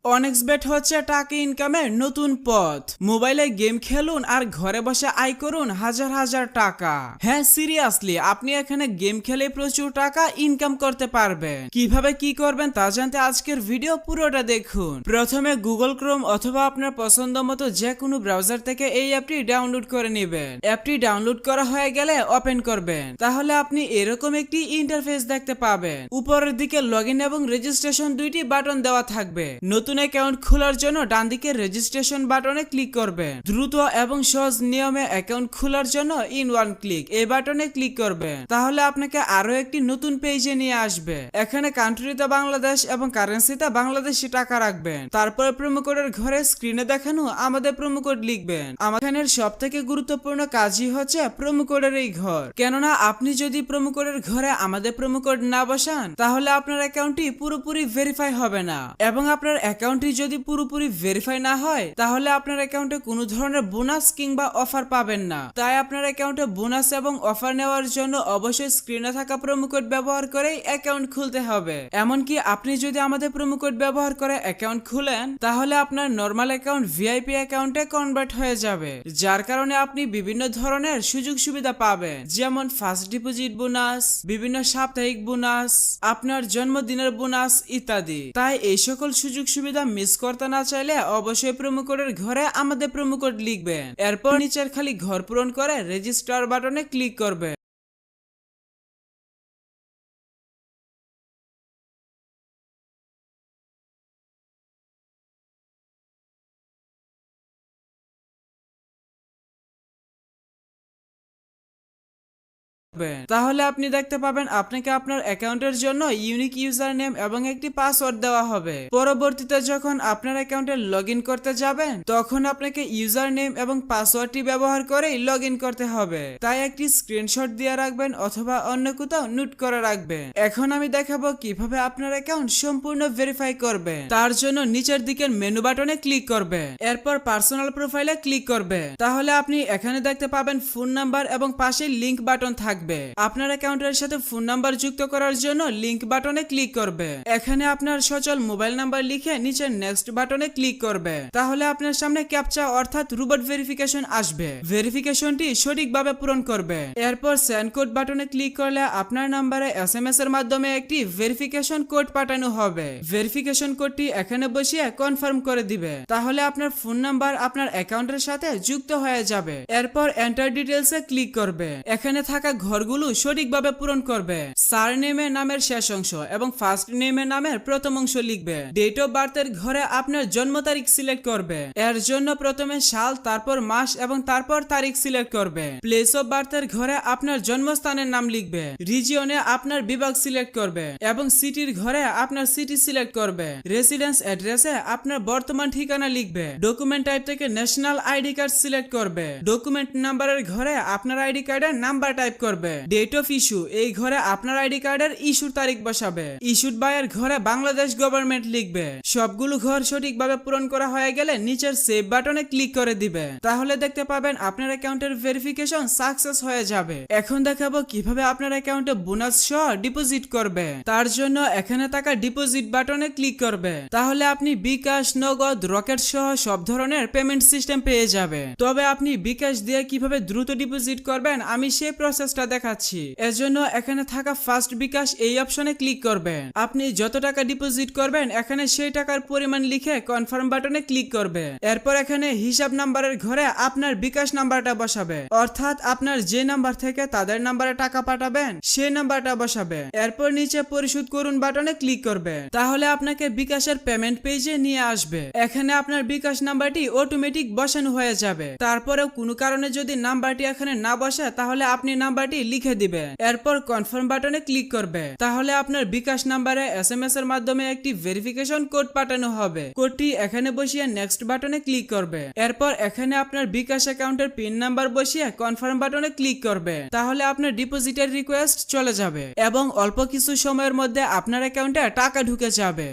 অনেক্সবেট হচ্ছে টাকা ইনকামের নতুন পথ। মোবাইলে গেম খেলুন আর ঘরে বসে আয় করুন হাজার হাজার টাকা। হ্যাঁ, সিরিয়াসলি, আপনি এখানে গেম খেলে প্রচুর টাকা ইনকাম করতে পারবেন। কিভাবে কি করবেন তা জানতে আজকের ভিডিও পুরোটা দেখুন। প্রথমে গুগল ক্রোম অথবা আপনার পছন্দ মতো যে কোনো ব্রাউজার থেকে এই অ্যাপটি ডাউনলোড করে নেবেন। অ্যাপটি ডাউনলোড করা হয়ে গেলে ওপেন করবেন। তাহলে আপনি এরকম একটি ইন্টারফেস দেখতে পাবেন। উপরের দিকে লগইন এবং রেজিস্ট্রেশন দুইটি বাটন দেওয়া থাকবে। নতুন অ্যাকাউন্ট খোলার জন্য ডান দিকে রেজিস্ট্রেশন বাটনে ক্লিক করবেন। দ্রুত এবং সহজ নিয়মে অ্যাকাউন্ট খোলার জন্য ইন ওয়ান ক্লিক এই বাটনে ক্লিক করবেন। তাহলে আপনাকে আরো একটি নতুন পেজে নিয়ে আসবে। এখানে কান্ট্রিতে বাংলাদেশ এবং কারেন্সিতে বাংলাদেশি টাকা রাখবেন। তারপরে প্রোমো কোডের ঘরে স্ক্রিনে দেখানো আমাদের প্রোমো কোড লিখবেন। আমাদের সব থেকে গুরুত্বপূর্ণ কাজই হচ্ছে প্রোমো কোডের এই ঘর, কেননা আপনি যদি প্রোমো কোডের ঘরে আমাদের প্রোমো কোড না বসান তাহলে আপনার অ্যাকাউন্টটি পুরোপুরি ভেরিফাই হবে না, এবং আপনার অ্যাকাউন্টটি যদি পুরোপুরি ভেরিফাই না হয় তাহলে আপনার অ্যাকাউন্টে কোনো ধরনের বোনাস কিংবা অফার পাবেন না। তাই আপনার অ্যাকাউন্টে বোনাস এবং অফার নেওয়ার জন্য অবশ্যই স্ক্রিনে থাকা প্রোমো কোড ব্যবহার করেই অ্যাকাউন্ট খুলতে হবে। এমনকি আপনি যদি আমাদের প্রোমো কোড ব্যবহার করে অ্যাকাউন্ট খুলেন তাহলে আপনার নরমাল অ্যাকাউন্ট ভিআইপি অ্যাকাউন্টে কনভার্ট হয়ে যাবে, যার কারণে আপনি বিভিন্ন ধরনের সুযোগ সুবিধা পাবেন, যেমন ফার্স্ট ডিপোজিট বোনাস, বিভিন্ন সাপ্তাহিক বোনাস, আপনার জন্মদিনের বোনাস ইত্যাদি। তাই এই সকল সুযোগ সুবিধা মিস করতে না চাইলে অবশ্যই প্রোমো কোডের ঘরে আমাদের প্রোমো কোড লিখবেন। এরপর নিচের খালি ঘর পূরণ করে রেজিস্টার বাটনে ক্লিক করবেন। তাহলে আপনি দেখতে পাবেন আপনাকে আপনার অ্যাকাউন্টের জন্য ইউনিক ইউজার নেম এবং একটি পাসওয়ার্ড দেওয়া হবে। পরবর্তীতে যখন আপনার অ্যাকাউন্টে লগইন করতে যাবেন তখন আপনাকে ইউজার নেম এবং পাসওয়ার্ডটি ব্যবহার করেই লগইন করতে হবে। তাই একটি স্ক্রিনশট দিয়ে রাখবেন অথবা অন্য কোথাও নোট করে রাখবেন। এখন আমি দেখাবো কিভাবে আপনার অ্যাকাউন্ট সম্পূর্ণ ভেরিফাই করবেন। তার জন্য নিচের দিকের মেনু বাটনে ক্লিক করবে, এরপর পার্সোনাল প্রোফাইলে ক্লিক করবে। তাহলে আপনি এখানে দেখতে পাবেন ফোন নাম্বার এবং পাশে লিংক বাটন থাকবে। আপনার অ্যাকাউন্টের সাথে ফোন নাম্বার যুক্ত করার জন্য লিংক বাটনে ক্লিক করবে। এখানে আপনার সচল মোবাইল নাম্বার লিখে নিচে নেক্সট বাটনে ক্লিক করবে। তাহলে আপনার সামনে ক্যাপচা অর্থাৎ রোবট ভেরিফিকেশন আসবে। ভেরিফিকেশনটি সঠিকভাবে পূরণ করবে। এরপর সেন্ড কোড বাটনে ক্লিক করলে আপনার নাম্বারে এসএমএস এর মাধ্যমে একটি ভেরিফিকেশন কোড পাঠানো হবে। ভেরিফিকেশন কোডটি এখানে বসিয়ে কনফার্ম করে দিবে। তাহলে আপনার ফোন নাম্বার আপনার অ্যাকাউন্টের সাথে যুক্ত হয়ে যাবে। এরপর এন্টার ডিটেইলসে ক্লিক করবে। এখানে থাকা ঘরগুলো সঠিকভাবে পূরণ করবে। সারনেমের নামের শেষ অংশ এবং ফার্স্ট নেমের নামের প্রথম অংশ লিখবে। ডেট অফ বার্থের ঘরে আপনার জন্ম তারিখ সিলেক্ট করবে। এর জন্য প্রথমে সাল, তারপর মাস এবং তারপর তারিখ সিলেক্ট করবে। প্লেস অফ বার্থের ঘরে আপনার জন্মস্থানের নাম লিখবে। রিজিয়নে আপনার বিভাগ সিলেক্ট করবে এবং সিটির ঘরে আপনার সিটি সিলেক্ট করবে। রেসিডেন্স অ্যাড্রেসে আপনার বর্তমান ঠিকানা লিখবে। ডকুমেন্ট টাইপ থেকে ন্যাশনাল আইডি কার্ড সিলেক্ট করবে। ডকুমেন্ট নাম্বারের ঘরে আপনার আইডি কার্ডের নাম্বার টাইপ করবে। ডেট অফ ইস্যু এই ঘরে আপনার আইডি কার্ডের ইস্যুর তারিখ বসাবে। ইস্যুড বাই এর ঘরে বাংলাদেশ গভর্নমেন্ট লিখবে। সবগুলো ঘর সঠিকভাবে পূরণ করা হয়ে গেলে নিচের সেভ বাটনে ক্লিক করে দিবে। তাহলে দেখতে পাবেন আপনার অ্যাকাউন্টের ভেরিফিকেশন সাকসেস হয়ে যাবে। এখন দেখাবো কিভাবে আপনার অ্যাকাউন্টে বোনাস সহ ডিপোজিট করবে। তার জন্য এখানে থাকা ডিপোজিট বাটনে ক্লিক করবে। তাহলে আপনি বিকাশ, নগদ, রকেট সহ সব ধরনের পেমেন্ট সিস্টেম পেয়ে যাবে। তবে আপনি বিকাশ দিয়ে কিভাবে দ্রুত ডিপোজিট করবেন আমি সেই প্রসেসটা দেখাচ্ছি। এজন্য এখানে থাকা ফার্স্ট বিকাশ এই অপশনে ক্লিক করবেন। আপনি যত টাকা ডিপোজিট করবেন এখানে সেই টাকার পরিমাণ লিখে কনফার্ম বাটনে ক্লিক করবে। এরপর এখানে হিসাব নাম্বারের ঘরে আপনার বিকাশ নাম্বারটা বসাবে, অর্থাৎ আপনার যে নাম্বার থেকে তাদের নাম্বারে টাকা পাঠাবেন সেই নাম্বারটা বসাবে। এরপর নিচে পরিশোধ করুন বাটনে ক্লিক করবে। তাহলে আপনাকে বিকাশের পেমেন্ট পেজে নিয়ে আসবে। এখানে আপনার বিকাশ নাম্বারটি অটোমেটিক বসানো হয়ে যাবে। তারপরেও কোনো কারণে যদি নাম্বারটি এখানে না বসে তাহলে আপনি নাম্বারটি লিখে দিবে। এরপর কনফার্ম বাটনে ক্লিক করবে। তাহলে আপনার বিকাশ নাম্বারে এসএমএস এর মাধ্যমে একটি ভেরিফিকেশন কোড পাঠানো হবে। কোডটি এখানে বসিয়ে নেক্সট বাটনে ক্লিক করবে। এরপর এখানে আপনার বিকাশ অ্যাকাউন্টের পিন নাম্বার বসিয়ে কনফার্ম বাটনে ক্লিক করবে। তাহলে আপনার ডিপোজিটের রিকোয়েস্ট চলে যাবে এবং অল্প কিছু সময়ের মধ্যে আপনার অ্যাকাউন্টে টাকা ঢুকে যাবে।